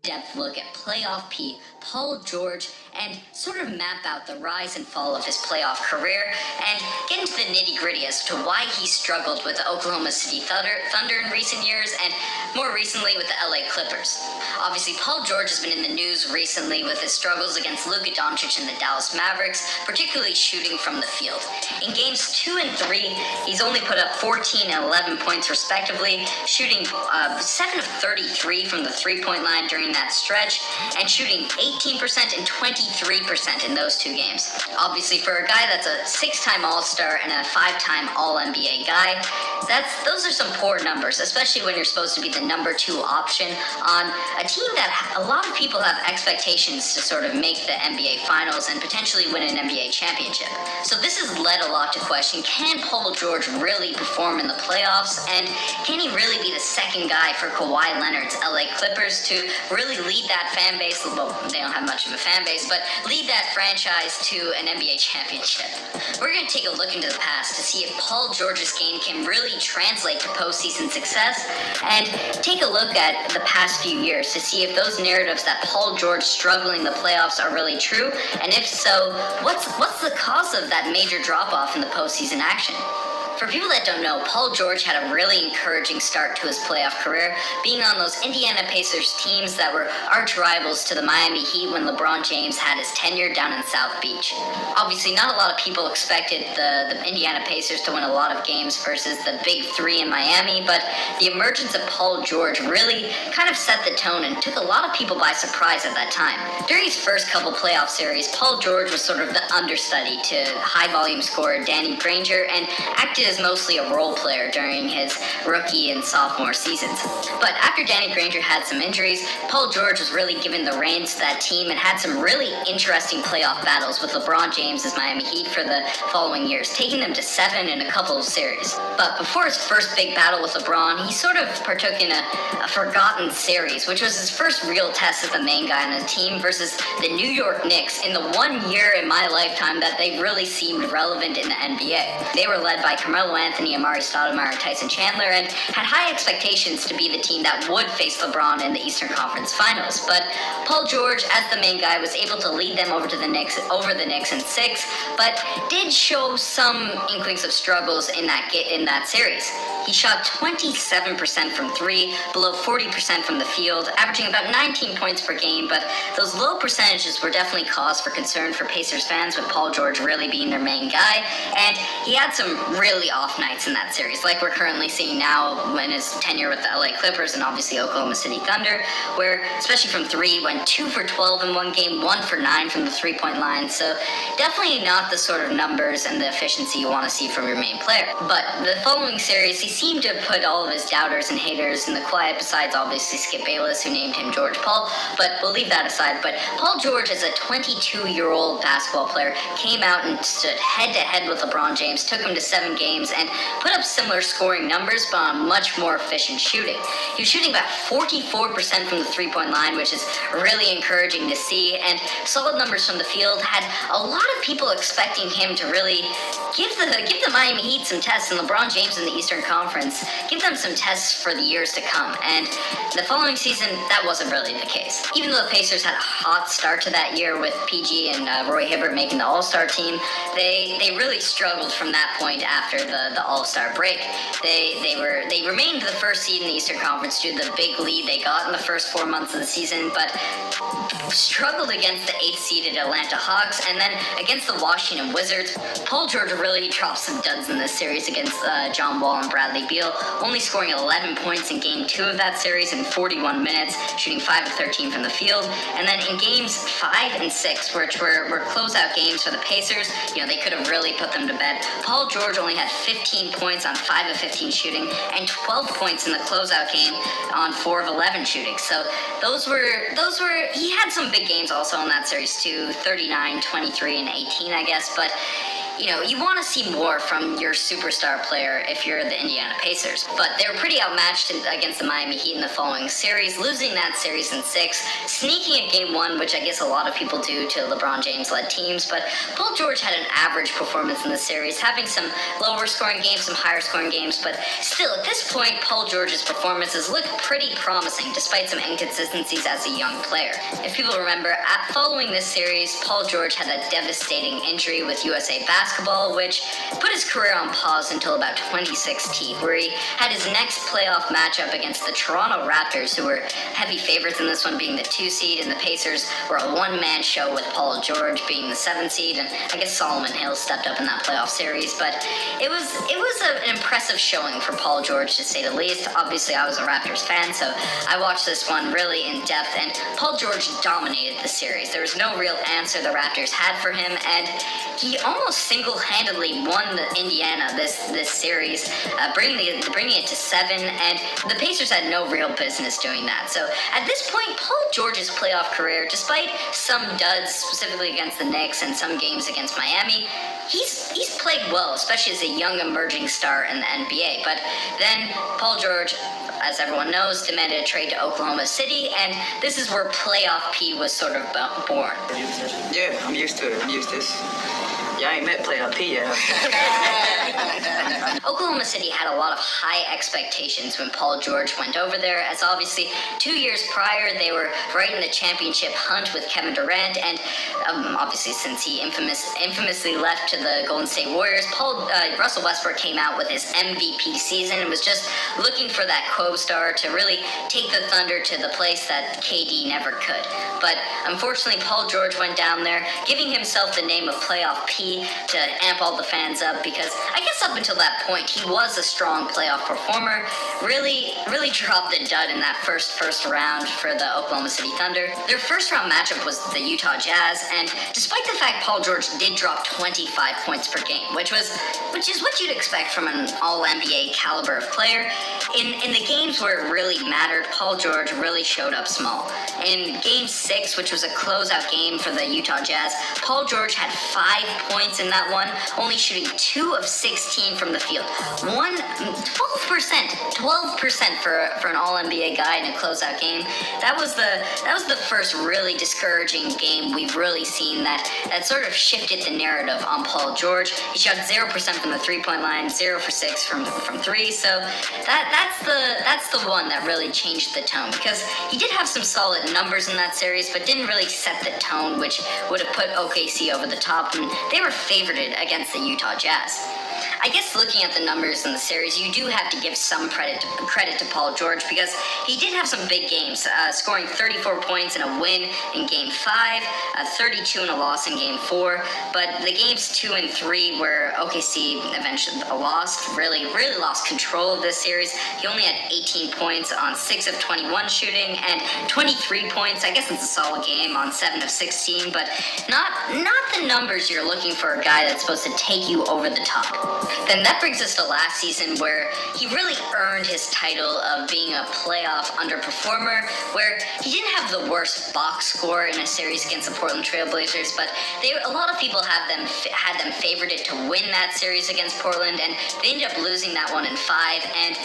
in-depth look at playoff P, Paul George, and sort of map out the rise and fall of his playoff career, and get into the nitty-gritty as to why he struggled with the Oklahoma City Thunder in recent years, and more recently with the LA Clippers. Obviously, Paul George has been in the news recently with his struggles against Luka Doncic and the Dallas Mavericks, particularly shooting from the field. In games 2 and 3, he's only put up 14 and 11 points respectively, shooting 7 of 33 from the three-point line during that stretch, and shooting 18% and 23% in those 2 games. Obviously, for a guy that's a 6-time All-Star and a 5-time All-NBA guy, those are some poor numbers, especially when you're supposed to be the number 2 option on a team that a lot of people have expectations to sort of make the NBA Finals and potentially win an NBA championship. So this has led a lot to question, can Paul George really perform in the playoffs, and can he really be the second guy for Kawhi Leonard's LA Clippers to really lead that fan base? Well, they don't have much of a fan base, but lead that franchise to an NBA championship. We're going to take a look into the past to see if Paul George's game can really translate to postseason success, and take a look at the past few years to see if those narratives that Paul George struggling in the playoffs are really true, and if so, what's the cause of that major drop-off in the postseason action? For people that don't know, Paul George had a really encouraging start to his playoff career, being on those Indiana Pacers teams that were arch rivals to the Miami Heat when LeBron James had his tenure down in South Beach. Obviously, not a lot of people expected the Indiana Pacers to win a lot of games versus the Big Three in Miami, but the emergence of Paul George really kind of set the tone and took a lot of people by surprise at that time. During his first couple playoff series, Paul George was sort of the understudy to high-volume scorer Danny Granger and acted as mostly a role player during his rookie and sophomore seasons. But after Danny Granger had some injuries, Paul George was really given the reins to that team and had some really interesting playoff battles with LeBron James' Miami Heat for the following years, taking them to 7 in a couple of series. But before his first big battle with LeBron, he sort of partook in a forgotten series, which was his first real test as the main guy on the team versus the New York Knicks in the 1 year in my lifetime that they really seemed relevant in the NBA. They were led by Carmelo Anthony, Amari Stoudemire, and Tyson Chandler, and had high expectations to be the team that would face LeBron in the Eastern Conference Finals. But Paul George, as the main guy, was able to lead them over the Knicks in 6, but did show some inklings of struggles in that series. He shot 27% from 3, below 40% from the field, averaging about 19 points per game, but those low percentages were definitely cause for concern for Pacers fans, with Paul George really being their main guy, and he had some really off nights in that series, like we're currently seeing now in his tenure with the LA Clippers and obviously Oklahoma City Thunder, where, especially from 3, he went 2 for 12 in one game, 1 for 9 from the three-point line, so definitely not the sort of numbers and the efficiency you want to see from your main player. But the following series, he seemed to put all of his doubters and haters in the quiet, besides obviously Skip Bayless, who named him George Paul, but we'll leave that aside. But Paul George, as a 22-year-old basketball player, came out and stood head-to-head with LeBron James, took him to 7 games, and put up similar scoring numbers, but on much more efficient shooting. He was shooting about 44% from the three-point line, which is really encouraging to see, and solid numbers from the field. Had a lot of people expecting him to really give the Miami Heat some tests, and LeBron James in the Eastern Conference, give them some tests for the years to come. And the following season, that wasn't really the case. Even though the Pacers had a hot start to that year with PG and Roy Hibbert making the All-Star team, they really struggled from that point after the All-Star break. They remained the first seed in the Eastern Conference due to the big lead they got in the first 4 months of the season, but struggled against the 8th seeded Atlanta Hawks, and then against the Washington Wizards. Paul George really dropped some duds in this series against John Wall and Bradley Beal, only scoring 11 points in Game 2 of that series in 41 minutes, shooting 5 of 13 from the field. And then in Games 5 and 6, which were closeout games for the Pacers, they could have really put them to bed. Paul George only had 15 points on 5 of 15 shooting, and 12 points in the closeout game on 4 of 11 shooting. So he had some big games also in that series too, 39, 23, and 18, I guess, but you want to see more from your superstar player if you're the Indiana Pacers. But they were pretty outmatched against the Miami Heat in the following series, losing that series in 6, sneaking at Game 1, which I guess a lot of people do to LeBron James-led teams. But Paul George had an average performance in the series, having some lower scoring games, some higher scoring games. But still, at this point, Paul George's performances look pretty promising, despite some inconsistencies as a young player. If people remember, following this series, Paul George had a devastating injury with USA Basketball, which put his career on pause until about 2016, where he had his next playoff matchup against the Toronto Raptors, who were heavy favorites in this one, being the 2 seed, and the Pacers were a one-man show with Paul George being the 7 seed, and I guess Solomon Hill stepped up in that playoff series. But it was an impressive showing for Paul George, to say the least. Obviously, I was a Raptors fan, so I watched this one really in depth, and Paul George dominated the series. There was no real answer the Raptors had for him, and he almost single-handedly won the Indiana this series, bringing it to 7, and the Pacers had no real business doing that. So at this point, Paul George's playoff career, despite some duds, specifically against the Knicks and some games against Miami, he's played well, especially as a young emerging star in the NBA. But then Paul George, as everyone knows, demanded a trade to Oklahoma City, and this is where Playoff P was sort of born. Yeah, I'm used to it. I'm used to this. Yeah, I ain't met Playoff P yet. Oklahoma City had a lot of high expectations when Paul George went over there, as obviously 2 years prior they were right in the championship hunt with Kevin Durant, and obviously since he infamously left to the Golden State Warriors, Russell Westbrook came out with his MVP season and was just looking for that co-star to really take the Thunder to the place that KD never could. But unfortunately, Paul George went down there, giving himself the name of Playoff P to amp all the fans up, because I guess up until that point he was a strong playoff performer. Really dropped the dud in that first round for the Oklahoma City Thunder. Their first round matchup was the Utah Jazz, and despite the fact Paul George did drop 25 points per game, which is what you'd expect from an all-NBA caliber of player, in the games where it really mattered, Paul George really showed up small. In Game 6, which was a closeout game for the Utah Jazz, Paul George had 5 points in that one, only shooting 2 of 16 from the field. 12% for an all-NBA guy in a closeout game. That was the first really discouraging game we've really seen that sort of shifted the narrative on Paul George. He shot 0% from the 3-point line, 0 for 6 from 3. So that's the one that really changed the tone, because he did have some solid numbers in that series, but didn't really set the tone, which would have put OKC over the top, and they were favorited against the Utah Jazz. I guess looking at the numbers in the series, you do have to give some credit to Paul George, because he did have some big games, scoring 34 points in a win in Game 5, 32 in a loss in Game 4. But the games 2 and 3, where OKC eventually lost, really lost control of this series. He only had 18 points on 6 of 21 shooting, and 23 points. I guess it's a solid game on 7 of 16, but not the numbers you're looking for a guy that's supposed to take you over the top. Then that brings us to last season, where he really earned his title of being a playoff underperformer, where he didn't have the worst box score in a series against the Portland Trail Blazers, but a lot of people had them favorited to win that series against Portland, and they ended up losing that one in 5, and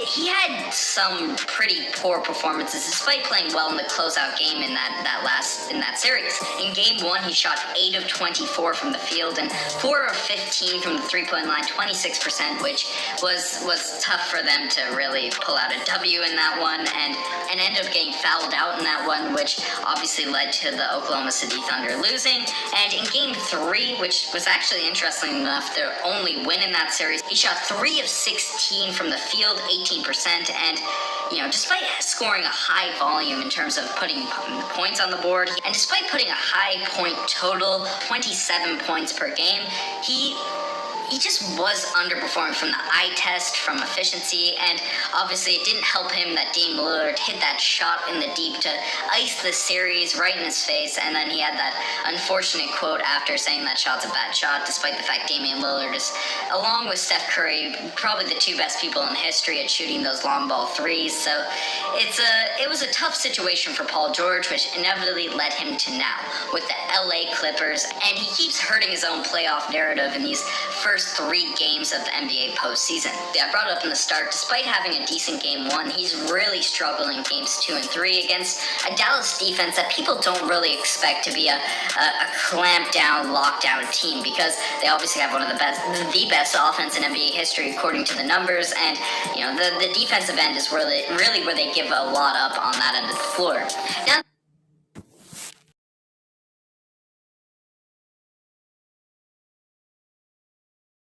he had some pretty poor performances, despite playing well in the closeout game in that series. In Game 1, he shot 8 of 24 from the field and 4 of 15 from the 3-point line, 26%, which was tough for them to really pull out a W in that one, and ended up getting fouled out in that one, which obviously led to the Oklahoma City Thunder losing. And in Game 3, which was actually, interesting enough, their only win in that series, he shot 3 of 16 from the field, 18%, and despite scoring a high volume in terms of putting points on the board, and despite putting a high point total, 27 points per game, he he just was underperforming from the eye test, from efficiency, and obviously it didn't help him that Dame Lillard hit that shot in the deep to ice the series right in his face, and then he had that unfortunate quote after saying that shot's a bad shot, despite the fact Damian Lillard is, along with Steph Curry, probably the two best people in history at shooting those long ball threes. So it was a tough situation for Paul George, which inevitably led him to now with the LA Clippers, and he keeps hurting his own playoff narrative in these first 3 games of the NBA postseason. Yeah, I brought it up in the start. Despite having a decent game 1, he's really struggling games 2 and 3 against a Dallas defense that people don't really expect to be a clamped down, lockdown team, because they obviously have one of the best offense in NBA history according to the numbers, and the defensive end is really where they give a lot up on that end of the floor. Now,